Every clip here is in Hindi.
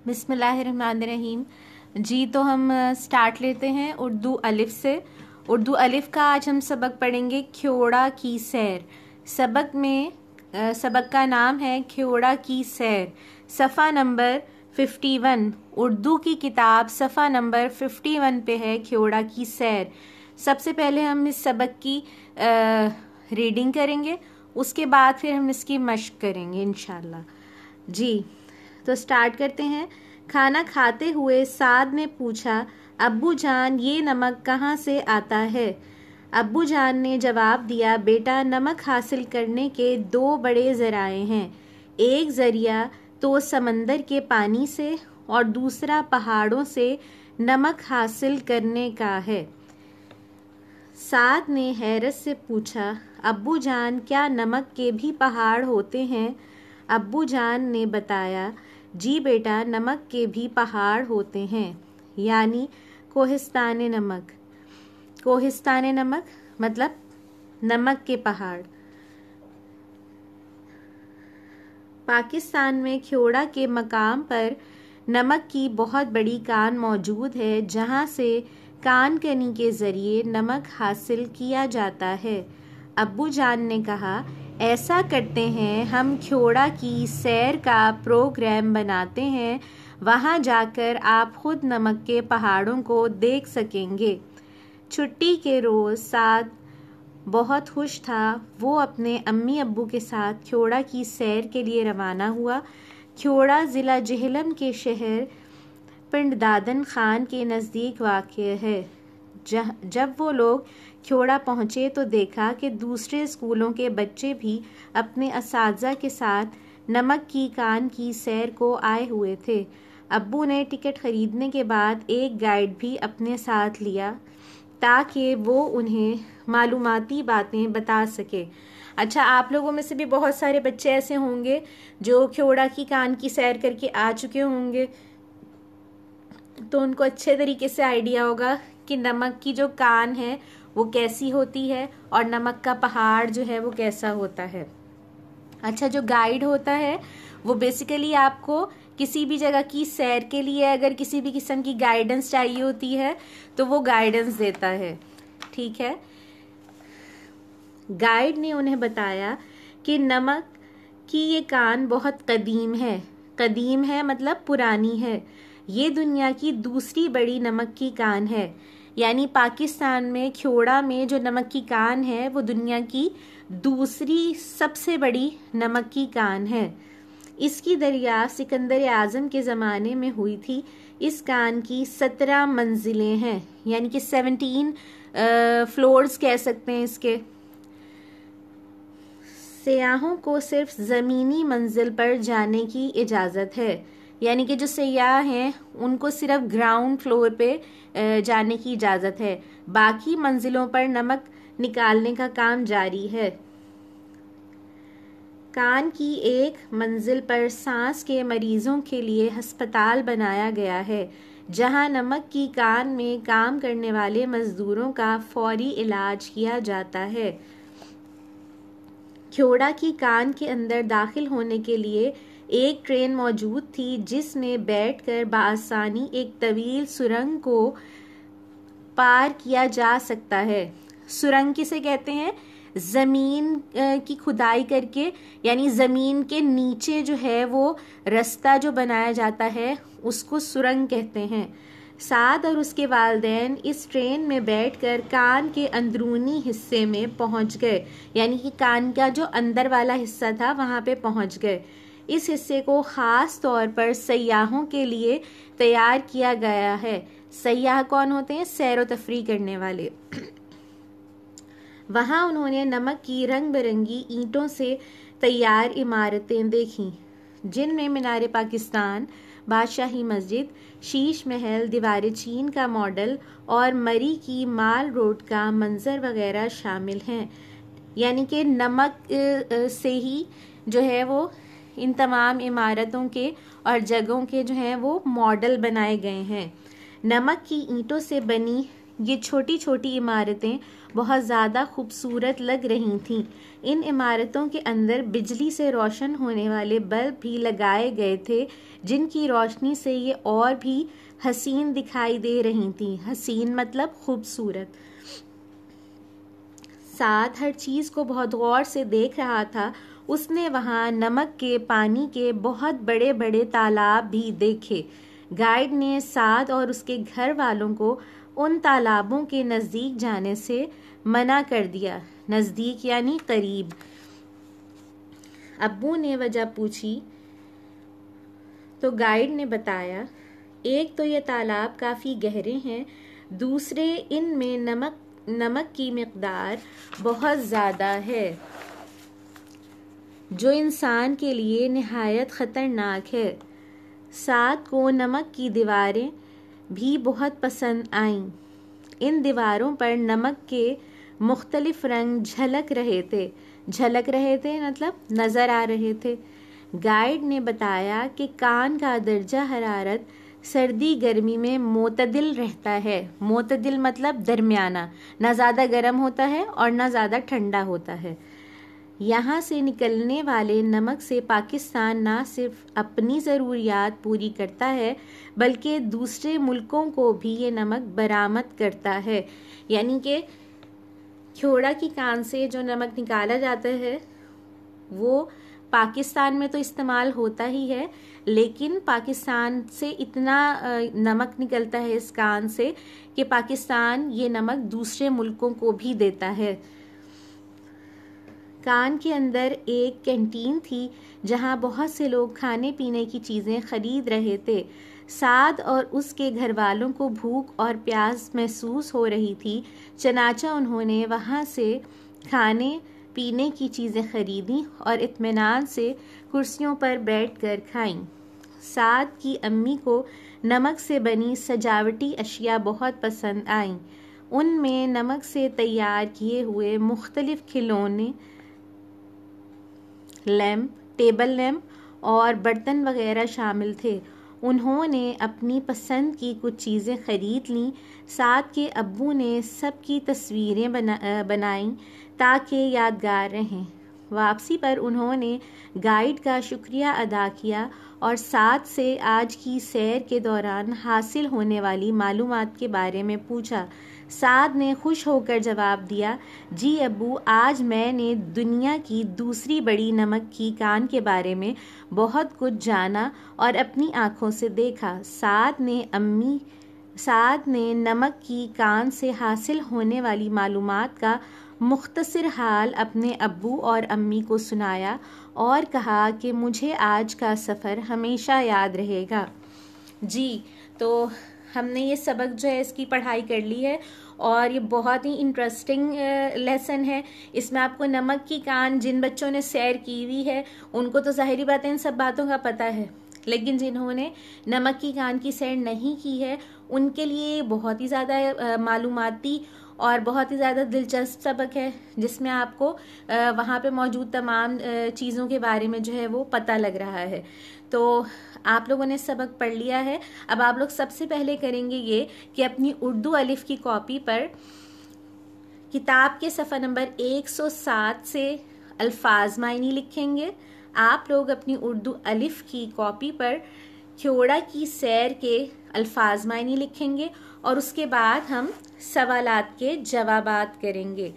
बिस्मिल्लाहिर्रहमानिर्रहीम। जी, तो हम स्टार्ट लेते हैं उर्दू अलिफ से। उर्दू अलिफ का आज हम सबक पढ़ेंगे ख्योड़ा की सैर। सबक का नाम है ख्योड़ा की सैर। सफ़ा नंबर 51, उर्दू की किताब सफ़ा नंबर 51 पे है ख्योड़ा की सैर। सबसे पहले हम इस सबक की रीडिंग करेंगे, उसके बाद फिर हम इसकी मश्क करेंगे इंशाल्लाह। जी, तो स्टार्ट करते हैं। खाना खाते हुए साद ने पूछा, अब्बू जान ये नमक कहाँ से आता है? अब्बू जान ने जवाब दिया, बेटा नमक हासिल करने के दो बड़े ज़राए हैं। एक ज़रिया तो समंदर के पानी से और दूसरा पहाड़ों से नमक हासिल करने का है। साद ने हैरत से पूछा, अब्बू जान क्या नमक के भी पहाड़ होते हैं? अब्बू जान ने बताया, जी बेटा नमक के भी पहाड़ होते हैं, यानी कोहिस्तान नमक। कोहिस्तान नमक मतलब नमक के पहाड़। पाकिस्तान में ख्योड़ा के मकाम पर नमक की बहुत बड़ी कान मौजूद है, जहाँ से कान कनी के ज़रिए नमक हासिल किया जाता है। अब्बू जान ने कहा, ऐसा करते हैं, हम ख्योड़ा की सैर का प्रोग्राम बनाते हैं, वहाँ जाकर आप खुद नमक के पहाड़ों को देख सकेंगे। छुट्टी के रोज़ साद बहुत खुश था। वो अपने अम्मी अब्बू के साथ ख्योड़ा की सैर के लिए रवाना हुआ। ख्योड़ा ज़िला जेहलम के शहर पिंड दादन खान के नज़दीक वाक़ है। जब वो लोग ख्योड़ा पहुँचे तो देखा कि दूसरे स्कूलों के बच्चे भी अपने असातिज़ा के साथ नमक की कान की सैर को आए हुए थे। अब्बू ने टिकट ख़रीदने के बाद एक गाइड भी अपने साथ लिया ताकि वो उन्हें मालूमाती बातें बता सके। अच्छा, आप लोगों में से भी बहुत सारे बच्चे ऐसे होंगे जो ख्योड़ा की कान की सैर करके आ चुके होंगे, तो उनको अच्छे तरीके से आइडिया होगा कि नमक की जो कान है वो कैसी होती है और नमक का पहाड़ जो है वो कैसा होता है। अच्छा, जो गाइड होता है वो बेसिकली आपको किसी भी जगह की सैर के लिए अगर किसी भी किस्म की गाइडेंस चाहिए होती है तो वो गाइडेंस देता है, ठीक है। गाइड ने उन्हें बताया कि नमक की ये कान बहुत कदीम है। कदीम है मतलब पुरानी है। ये दुनिया की दूसरी बड़ी नमक की कान है, यानी पाकिस्तान में ख्योड़ा में जो नमक की कान है वो दुनिया की दूसरी सबसे बड़ी नमक की कान है। इसकी दरियाफ्त सिकंदर आज़म के ज़माने में हुई थी। इस कान की 17 मंजिलें हैं, यानी कि 17 फ्लोर्स कह सकते हैं इसके। सयाहों को सिर्फ ज़मीनी मंजिल पर जाने की इजाज़त है, यानी कि जो सयाह हैं उनको सिर्फ ग्राउंड फ्लोर पे जाने की इजाज़त है। बाकी मंजिलों पर नमक निकालने का काम जारी है। कान की एक मंजिल पर सांस के मरीजों के लिए अस्पताल बनाया गया है, जहां नमक की कान में काम करने वाले मजदूरों का फौरी इलाज किया जाता है। ख्योड़ा की कान के अंदर दाखिल होने के लिए एक ट्रेन मौजूद थी, जिसमें बैठकर बासानी एक तवील सुरंग को पार किया जा सकता है। सुरंग किसे कहते हैं? ज़मीन की खुदाई करके, यानी ज़मीन के नीचे जो है वो रास्ता जो बनाया जाता है उसको सुरंग कहते हैं। साद और उसके वालिदैन इस ट्रेन में बैठकर कान के अंदरूनी हिस्से में पहुंच गए, यानी कि कान का जो अंदर वाला हिस्सा था वहां पे पहुंच गए। इस हिस्से को ख़ास तौर पर सयाहों के लिए तैयार किया गया है। सयाह कौन होते हैं? सैर व तफरी करने वाले। वहाँ उन्होंने नमक की रंग बिरंगी ईंटों से तैयार इमारतें देखीं, जिनमें मीनार पाकिस्तान, बादशाही मस्जिद, शीश महल, दीवार चीन का मॉडल और मरी की माल रोड का मंजर वगैरह शामिल हैं। यानी कि नमक से ही जो है वो इन तमाम इमारतों के और जगहों के जो हैं वो मॉडल बनाए गए हैं। नमक की ईंटों से बनी ये छोटी छोटी इमारतें बहुत ज़्यादा खूबसूरत लग रही थीं। इन इमारतों के अंदर बिजली से रोशन होने वाले बल्ब भी लगाए गए थे, जिनकी रोशनी से ये और भी हसीन दिखाई दे रही थीं। हसीन मतलब खूबसूरत। साद हर चीज़ को बहुत गौर से देख रहा था। उसने वहाँ नमक के पानी के बहुत बड़े बड़े तालाब भी देखे। गाइड ने साद और उसके घर वालों को उन तालाबों के नज़दीक जाने से मना कर दिया। नज़दीक यानी करीब। अब्बू ने वजह पूछी तो गाइड ने बताया, एक तो ये तालाब काफ़ी गहरे हैं, दूसरे इनमें नमक की मिक़दार बहुत ज़्यादा है, जो इंसान के लिए निहायत ख़तरनाक है। साद को नमक की दीवारें भी बहुत पसंद आईं। इन दीवारों पर नमक के मुख्तलिफ रंग झलक रहे थे मतलब नज़र आ रहे थे। गाइड ने बताया कि कान का दर्जा हरारत सर्दी गर्मी में मोतदिल रहता है। मोतदिल मतलब दरमियाना, ना ज़्यादा गर्म होता है और ना ज़्यादा ठंडा होता है। यहाँ से निकलने वाले नमक से पाकिस्तान ना सिर्फ अपनी ज़रूरियात पूरी करता है, बल्कि दूसरे मुल्कों को भी ये नमक बरामद करता है। यानी कि ख्योड़ा की कान से जो नमक निकाला जाता है वो पाकिस्तान में तो इस्तेमाल होता ही है, लेकिन पाकिस्तान से इतना नमक निकलता है इस कान से कि पाकिस्तान ये नमक दूसरे मुल्कों को भी देता है। कान के अंदर एक कैंटीन थी जहां बहुत से लोग खाने पीने की चीज़ें खरीद रहे थे। साद और उसके घर वालों को भूख और प्यास महसूस हो रही थी, चनाचा उन्होंने वहां से खाने पीने की चीज़ें खरीदी और इत्मीनान से कुर्सियों पर बैठकर खाईं। साद की अम्मी को नमक से बनी सजावटी अशिया बहुत पसंद आईं। उनमें नमक से तैयार किए हुए मुख्तलिफ खिलौने, लैम्प, टेबल लैम्प और बर्तन वगैरह शामिल थे। उन्होंने अपनी पसंद की कुछ चीज़ें खरीद लीं। साद के अब्बू ने सबकी तस्वीरें बनाईं ताकि यादगार रहें। वापसी पर उन्होंने गाइड का शुक्रिया अदा किया और साद से आज की सैर के दौरान हासिल होने वाली मालूमात के बारे में पूछा। साद ने खुश होकर जवाब दिया, जी अब्बू, आज मैंने दुनिया की दूसरी बड़ी नमक की कान के बारे में बहुत कुछ जाना और अपनी आँखों से देखा। साद ने नमक की कान से हासिल होने वाली मालूमात का मुख्तसर हाल अपने अब्बू और अम्मी को सुनाया और कहा कि मुझे आज का सफ़र हमेशा याद रहेगा। जी, तो हमने ये सबक जो है इसकी पढ़ाई कर ली है और ये बहुत ही इंटरेस्टिंग लेसन है। इसमें आपको नमक की कान, जिन बच्चों ने सैर की हुई है उनको तो ज़ाहिरी बात है इन सब बातों का पता है, लेकिन जिन्होंने नमक की कान की सैर नहीं की है उनके लिए बहुत ही ज़्यादा मालूमाती और बहुत ही ज़्यादा दिलचस्प सबक है, जिसमें आपको वहाँ पे मौजूद तमाम चीज़ों के बारे में जो है वो पता लग रहा है। तो आप लोगों ने सबक पढ़ लिया है। अब आप लोग सबसे पहले करेंगे ये कि अपनी उर्दू अलिफ की कॉपी पर किताब के सफ़ा नंबर 107 से अल्फाज मायनी लिखेंगे। आप लोग अपनी उर्दू अलिफ की कॉपी पर ख्योड़ा की सैर के अल्फाज मायनी लिखेंगे और उसके बाद हम सवालात के जवाबात करेंगे।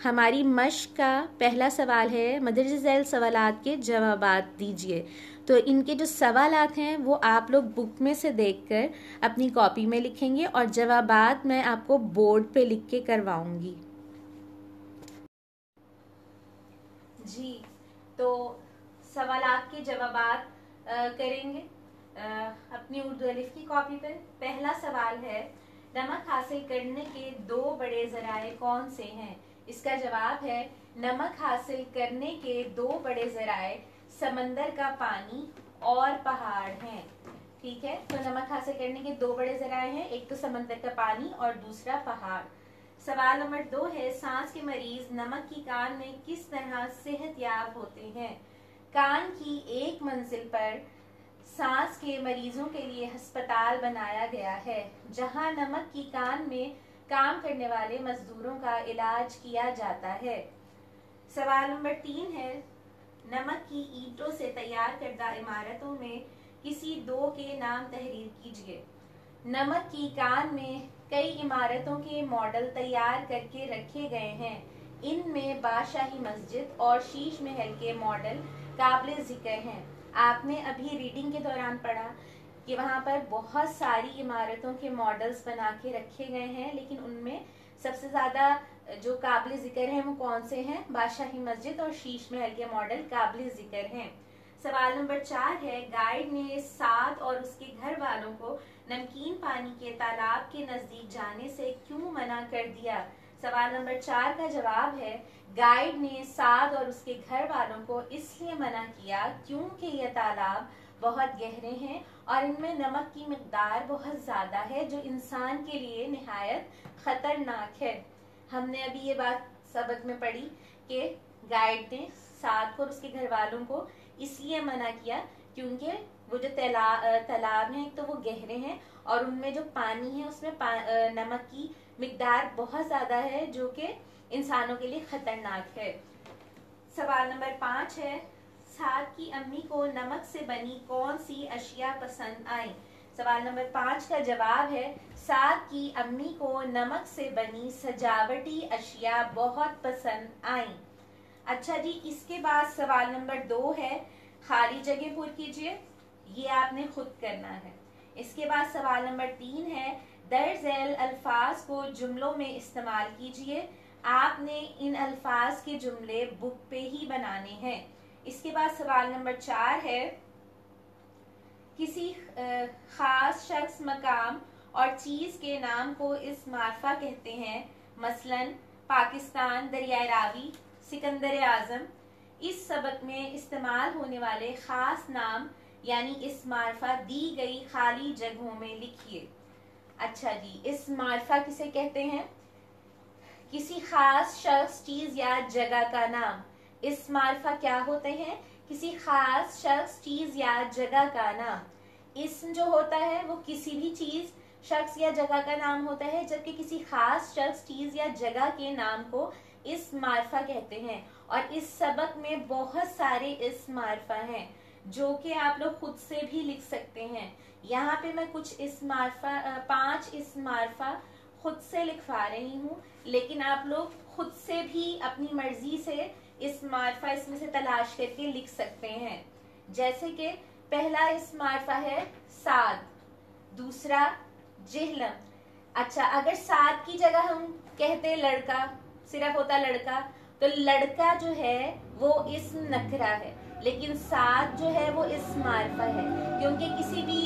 हमारी मश्क का पहला सवाल है, मदरजे झैल सवालात के जवाबात दीजिए। तो इनके जो सवालात हैं वो आप लोग बुक में से देखकर अपनी कॉपी में लिखेंगे और जवाबात मैं आपको बोर्ड पे लिख के करवाऊंगी। जी, तो सवालात के जवाबात करेंगे अपनी उर्दू अलिफ की कॉपी पर। पहला सवाल है, नमक हासिल करने के दो बड़े ज़राए कौन से हैं? इसका जवाब है, नमक हासिल करने के दो बड़े ज़राए समंदर का पानी और पहाड़ हैं। ठीक है, तो नमक हासिल करने के दो बड़े ज़राए हैं, एक तो समंदर का पानी और दूसरा पहाड़। सवाल नंबर 2 है, सांस के मरीज नमक की कान में किस तरह सेहतयाब होते हैं? कान की एक मंजिल पर सांस के मरीजों के लिए अस्पताल बनाया गया है जहां नमक की कान में काम करने वाले मजदूरों का इलाज किया जाता है। सवाल नंबर 3 है, नमक की ईंटों से तैयार करदा इमारतों में किसी दो के नाम तहरीर कीजिए। नमक की कान में कई इमारतों के मॉडल तैयार करके रखे गए हैं। इनमें बादशाही मस्जिद और शीश महल के मॉडल काबिल जिक्र हैं। आपने अभी रीडिंग के दौरान पढ़ा कि वहाँ पर बहुत सारी इमारतों के मॉडल्स बना के रखे गए हैं, लेकिन उनमें सबसे ज़्यादा जो काबिल जिक्र हैं वो कौन से हैं? बादशाही मस्जिद और शीश महल के मॉडल काबिल जिक्र हैं। सवाल नंबर 4 है, गाइड ने साद और उसके घर वालों को नमकीन पानी के तालाब के नजदीक जाने से क्यों मना कर दिया? सवाल नंबर 4 का जवाब है, गाइड ने साद और उसके घर वालों को इसलिए मना किया क्योंकि यह तालाब बहुत गहरे हैं और इनमें नमक की मिकदार बहुत ज्यादा है जो इंसान के लिए निहायत खतरनाक है। हमने अभी ये बात सबक में पढ़ी कि गाइड ने साद को और उसके घर वालों को इसलिए मना किया क्योंकि वो जो तालाब हैं तो वो गहरे हैं और उनमें जो पानी है उसमें नमक की मिकदार बहुत ज्यादा है जो कि इंसानों के लिए खतरनाक है। सवाल नंबर 5 है, साद की अम्मी को नमक से बनी कौन सी अशिया पसंद आई? सवाल नंबर 5 का जवाब है, साद की अम्मी को नमक से बनी सजावटी अशिया बहुत पसंद आई। अच्छा जी, इसके बाद सवाल नंबर 2 है, खाली जगह पुर कीजिए। ये आपने खुद करना है। इसके बाद सवाल नंबर 3 है, दर्ज झैल अल्फाज को जुमलों में इस्तेमाल कीजिए। आपने इन अल्फाज के जुमले बुक पे ही बनाने हैं। इसके बाद सवाल नंबर 4 है, किसी खास शख्स, मकाम और चीज के नाम को इस मार्फा कहते हैं। मसलन पाकिस्तान, दरियाए रावी, सिकंदर आजम। इस सबक में इस्तेमाल होने वाले खास नाम यानी इस मार्फा दी गई खाली जगहों में लिखिए। अच्छा जी, इस मार्फा किसे कहते हैं? किसी खास शख्स, चीज या जगह का नाम। इस मार्फा क्या होते हैं? किसी खास शख्स, चीज या जगह का नाम। इस्म जो होता है वो किसी भी चीज, शख्स या जगह का नाम होता है, जबकि किसी खास शख्स, चीज या जगह के नाम को इस मार्फा कहते हैं। और इस सबक में बहुत सारे इस मार्फा हैं जो कि आप लोग खुद से भी लिख सकते हैं। यहाँ पे मैं कुछ इस मार्फा 5 इस मार्फा खुद से लिखवा रही हूँ, लेकिन आप लोग खुद से भी अपनी मर्जी से इस मार्फा इसमें से तलाश करके लिख सकते हैं। जैसे कि पहला इस मार्फा है साद, दूसरा जिहलम। अच्छा, अगर साद की जगह हम कहते लड़का, सिर्फ होता लड़का, तो लड़का जो है वो इस्म नकरा है, लेकिन साद जो है वो इस्म मार्फा है, क्योंकि किसी भी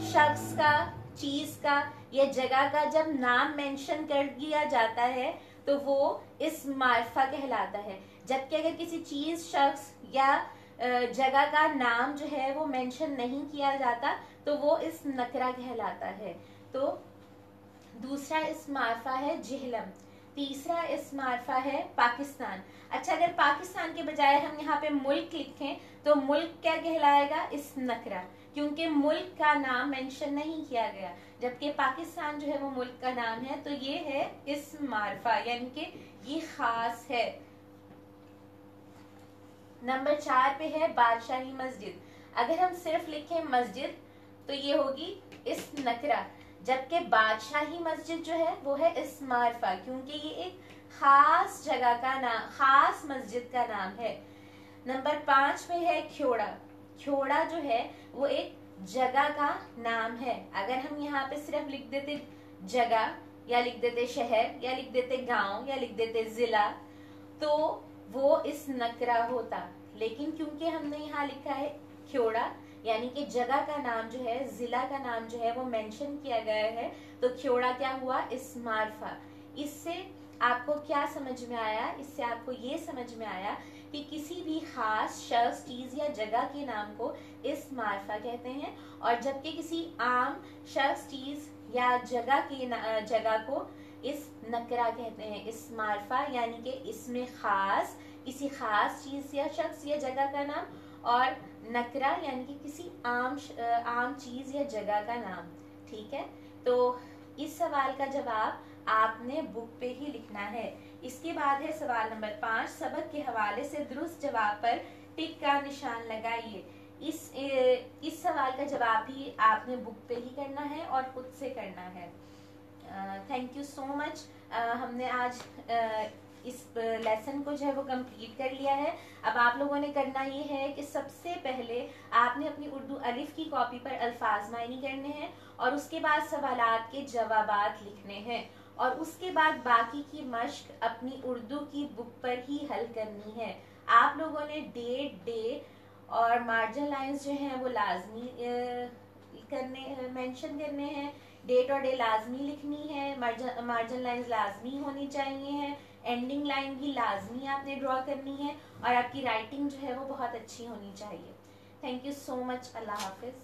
शख्स का, चीज का या जगह का जब नाम मेंशन कर दिया जाता है तो वो इस्म मार्फा कहलाता है। जबकि अगर किसी चीज, शख्स या जगह का नाम जो है वो मेंशन नहीं किया जाता तो वो इस्म नकरा कहलाता है। तो दूसरा इस्म मार्फा है जिहलम। तीसरा इस्म मार्फा है पाकिस्तान। अच्छा, अगर पाकिस्तान के बजाय हम यहाँ पे मुल्क लिखें तो मुल्क क्या कहलाएगा? इस्म नकरा, क्योंकि मुल्क का नाम मेंशन नहीं किया गया, जबकि पाकिस्तान जो है वो मुल्क का नाम है, तो ये है इस्म मार्फा, यानी कि ये खास है। नंबर 4 पे है बादशाही मस्जिद। अगर हम सिर्फ लिखें मस्जिद तो ये होगी इस्म नकरा, जबकि बादशाही मस्जिद जो है वो है इस्म मार्फा, क्योंकि ये एक खास जगह का नाम, खास मस्जिद का नाम है। नंबर 5 में है ख्योड़ा। ख्योड़ा जो है वो एक जगह का नाम है। अगर हम यहाँ पे सिर्फ लिख देते जगह या लिख देते शहर या लिख देते गांव या लिख देते जिला तो वो इस नकरा होता, लेकिन क्योंकि हमने यहाँ लिखा है ख्योड़ा यानी कि जगह का नाम जो है, जिला का नाम जो है वो मेंशन किया गया है, तो ख्योड़ा क्या हुआ? इस मार्फा। इससे आपको क्या समझ में आया? इससे आपको ये समझ में आया कि किसी भी खास शख्स, चीज या जगह के नाम को इस मार्फा कहते हैं, और जबकि किसी आम शख्स, चीज या जगह को इस नकरा कहते हैं, इस मार्फा, यानी कि इसमें खास, किसी खास चीज या शख्स या जगह का नाम, और नकरा यानी कि किसी आम चीज या जगह का नाम। ठीक है, तो इस सवाल का जवाब आपने बुक पे ही लिखना है। इसके बाद है सवाल नंबर 5, सबक के हवाले से दुरुस्त जवाब पर टिक का निशान लगाइए। इस सवाल का जवाब भी आपने बुक पे ही करना है और खुद से करना है। Thank you so much. हमने आज इस लेसन को जो है वो कंप्लीट कर लिया है। अब आप लोगों ने करना ये है कि सबसे पहले आपने अपनी उर्दू अलिफ की कॉपी पर अल्फाज मायनी करने हैं और उसके बाद सवालात के जवाबात लिखने हैं और उसके बाद बाकी की मश्क अपनी उर्दू की बुक पर ही हल करनी है। आप लोगों ने डेट, डे और मार्जिन लाइंस जो हैं वो लाजमी मेंशन करने हैं। डेट और डे लाजमी लिखनी है, मार्जिन लाइंस लाजमी होनी चाहिए हैं, एंडिंग लाइन भी लाजमी आपने ड्रॉ करनी है और आपकी राइटिंग जो है वो बहुत अच्छी होनी चाहिए। Thank you so much. Allah Hafiz.